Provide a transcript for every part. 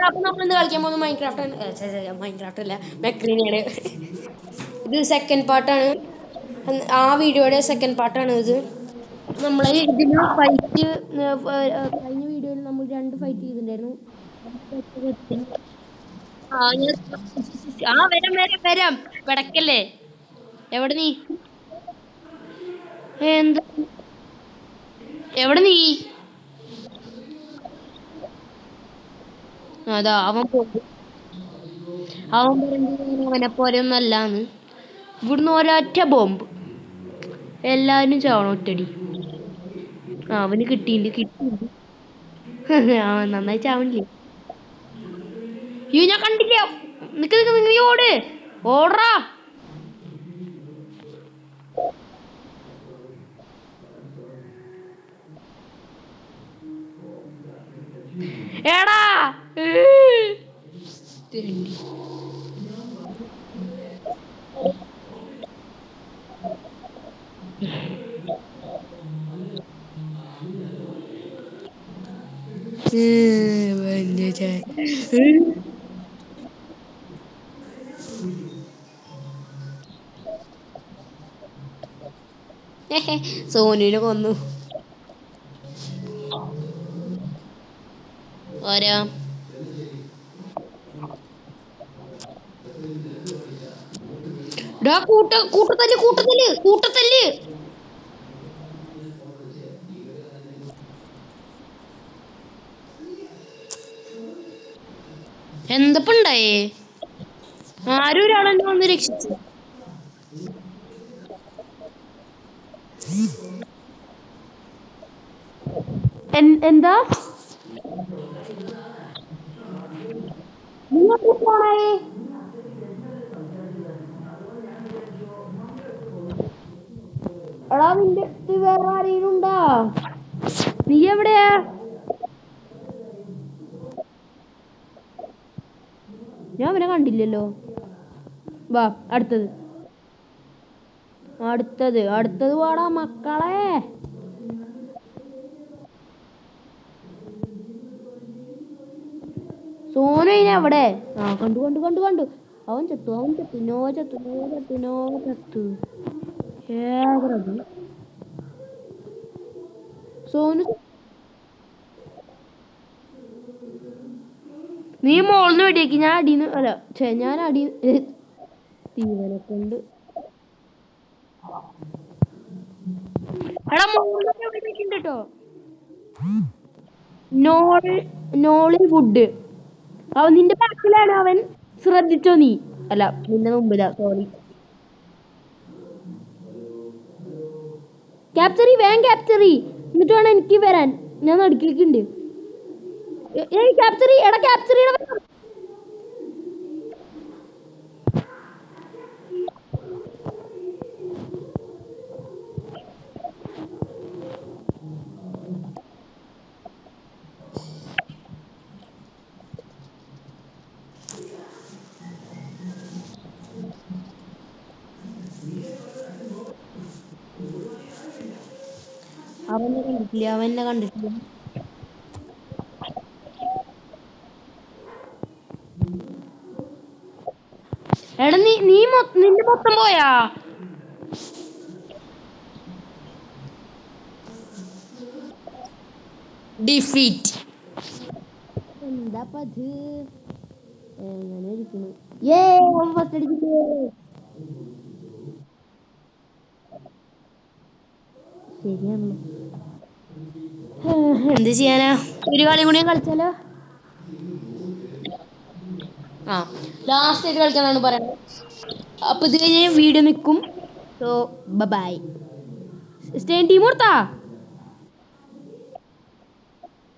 അപ്പൊ നമ്മളിന്ന് കളിക്കാൻ പോകുന്നത് മൈൻക്രാഫ്റ്റ് അല്ല മെക്രീനിയാണ്. ഇത് സെക്കൻഡ് പാർട്ടാണ്. ആ വീഡിയോയുടെ സെക്കൻഡ് പാർട്ടാണ് ഇത്. നമ്മളെ ഇതിന് ഫൈറ്റ് കഴിഞ്ഞ വീഡിയോയിൽ നമ്മൾ 2 ഫൈറ്റ് ചെയ്തിട്ടുണ്ടായിരുന്നു. വരാം വരാം വരാം, പിടക്കല്ലേ. എവിടെ നീ? എന്താ എവിടെ നീ? അതാ അവൻ പോകും. അവൻ പറഞ്ഞു അവനെ പോലെ ഒന്നും അല്ലാന്ന്. ഇവിടുന്ന് ഒരൊറ്റ ബോംബ് എല്ലാവരും ചാവണം ഒറ്റടി. അവന് കിട്ടിയിട്ടുണ്ട്. അവൻ നന്നായി ചാവണില്ലേ? അയ്യോ ഞാൻ കണ്ടില്ല. നിക്ക് നിക്ക് നിക്ക്, നീ ഓട്, ഓടറാ. എടാ തെണ്ടി. സോനുവിനെ കൊന്നു. ആരാ? കൂട്ടത്തല്ല് കൂട്ടത്തല്ല് കൂട്ടത്തല്ല്. എന്തപ്പണ്ടായേ? ആരും ഒരാളെന്നെ വന്ന് രക്ഷിച്ചു. എന്താ പോണേ? എടാ നിന്റെ അടുത്ത് വേറെ ആരെങ്കിലും ഉണ്ടാ? നീ എവിടെയാ? ഞാൻ അവനെ കണ്ടില്ലല്ലോ. വാ അടുത്തത് അടുത്തത് അടുത്തത് വാടാ മക്കളെ. സോനു എവിടെ? ആ കണ്ടു കണ്ടു കണ്ടു കണ്ടു. അവൻ ചത്തു അവൻ ചത്തു. നോ ചത്തു നോ ചത്തു നോ ചത്തു. സോനു നീ മോളിന്ന് വെടിയേക്ക്. ഞാൻ അടിന്ന് അല്ല ഞാൻ അടി തീവനെ കൊണ്ട്. എടാ മോളിലൊക്കെ വെടിയേക്കുണ്ട് കേട്ടോ. നോളിവുഡ് അവൻ നിന്റെ ബാക്കിലാണ്. അവൻ ശ്രദ്ധിച്ചോ നീ? അല്ല നിന്റെ മുമ്പിലാ. സോറി. ക്യാപ്ചറി വേഗം ക്യാപ്ചറി, എന്നിട്ട് വേണം എനിക്ക് വരാൻ. ഞാൻ നടുക്കിലേക്കുണ്ട്. ക്യാപ്ചറി എടാ ക്യാപ്ചറി. അവനെ കണ്ടിട്ടില്ല. എടാ നിന്റെ മൊത്തം പോയാ? ഡിഫീറ്റ്. എന്താ പത് എങ്ങനെ ഇരിക്കുന്നു? ഫസ്റ്റ് അടിച്ചിട്ട് ശരിയാണല്ലോ. എന്ത് ചെയ്യാനാ? ഒരു കളി കൂടി കളിച്ചാലോ? ആ ലാസ്റ്റ് ആയിട്ട് കളിക്കാനാണ് പറയുന്നത്. അപ്പൊ ഇത് കഴിഞ്ഞ് വീഡിയോ നിൽക്കും. So by. സ്റ്റേൻ ടീം കൊടുത്താ?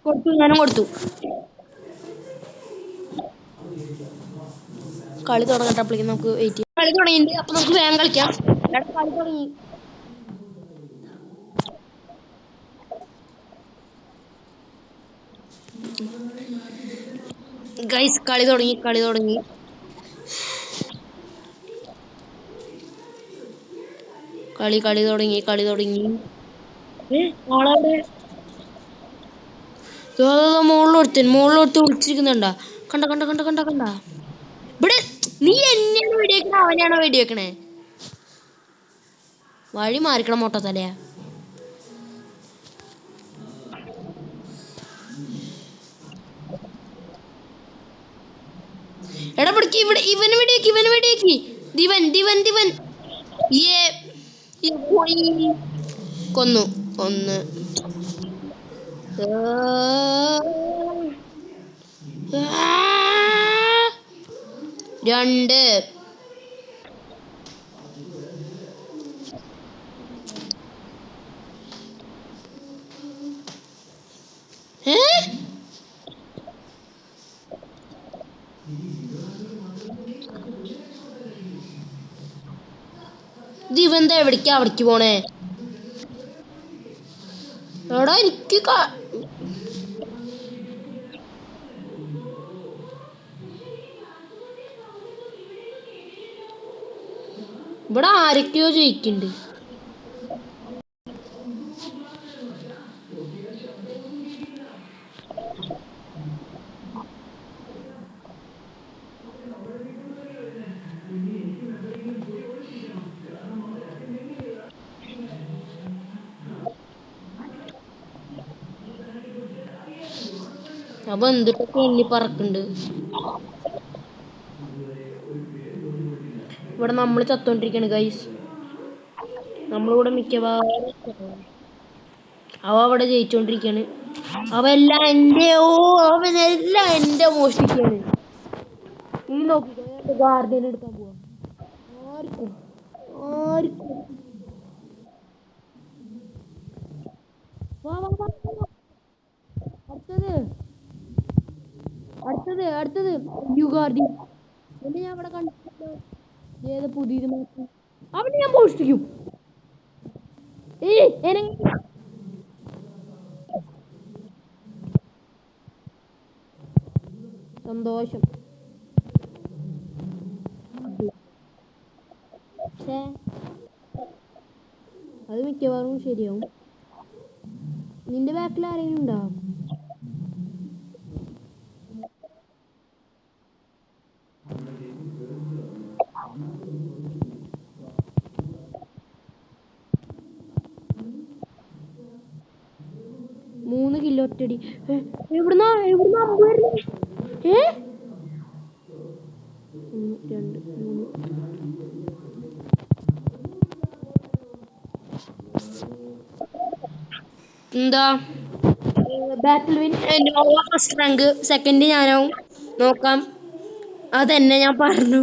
കൊടുത്തു, ഞാനും കൊടുത്തു. കളി തുടങ്ങട്ടപ്പോഴേക്കും നമുക്ക് വെയിറ്റ് ചെയ്യാം. കളി തുടങ്ങിയിട്ടുണ്ട്. അപ്പൊ നമുക്ക് വേഗം കളിക്കാം. കളി തുടങ്ങി. ഗൈസ് കളി തുടങ്ങി കളി തുടങ്ങി. കളി തുടങ്ങി കളി തുടങ്ങി. മുകളിലൊരുത്തൻ വിളിച്ചിരിക്കുന്നുണ്ടാ? കണ്ട കണ്ട കണ്ട കണ്ട കണ്ട ഇവിടെ നീ എന്നെയാണോ വെടിവെക്കണേ അവനെയാണോ വെടിവെക്കണേ വഴി മാറിക്കണം മൊട്ടത്തലയാ എടാ പിടിക്ക് ഇവിടെ ഇവന് വെടിവെക്ക് ദിവൻ ദിവൻ ദിവൻ ഏ പോയി കൊന്നു ഒന്ന് രണ്ട് ഏ ദിവന്താ എവിടേക്കാ അവിടേക്ക് പോണേ എടാ എനിക്ക് ഇവിടെ ആരൊക്കെയോ ജയിക്കുന്നുണ്ട് അപ്പൊ എന്തിട്ടൊക്കെ എണ്ണി പറക്കുന്നുണ്ട് ഇവിടെ നമ്മള് ചത്തോണ്ടിരിക്കാണ് ഗൈസ് നമ്മളിവിടെ മിക്കവാറും അവ അവിടെ ജയിച്ചോണ്ടിരിക്കാണ് അവെല്ലാം എന്റെ അവനെല്ലാം എന്റെ മോഷ്ടിക്കാണ് ഈ നോക്കി ഗാർഡിയൻ എടുക്കാൻ പോവാ ആർക്കും ആർക്കും വാ വാ വാ വാ. അടുത്തത് അടുത്തത് യു ഗാർഡിയൻ എന്നെ ഞാൻ അവിടെ കണ്ടിട്ടുണ്ടോ ഏത് പുതിയത് മാറ്റി അവനെ ഞാൻ മോഷ്ടിക്കും സന്തോഷം ഛേ, അത് മിക്കവാറും ശരിയാവും നിന്റെ ബാക്കിൽ ആരെങ്കിലും ഉണ്ടോ 3 കിലോ ഒറ്റടി എവിടുന്നാ അമ്പ് വരുന്നേ ഏ 1 2 3 എന്താ ബാറ്റിൽ വിൻ നോവ ഫസ്റ്റ് റാങ്ക് സെക്കൻഡ് ഞാനാവും നോക്കാം അതെന്നെ ഞാൻ പറഞ്ഞു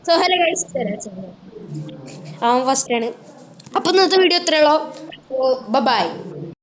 സോ ഹലോ ഗൈസ് അവൻ ഫസ്റ്റ് ആണ് അപ്പൊ ഇന്നത്തെ വീഡിയോ ഇത്രയുള്ളൂ ബൈ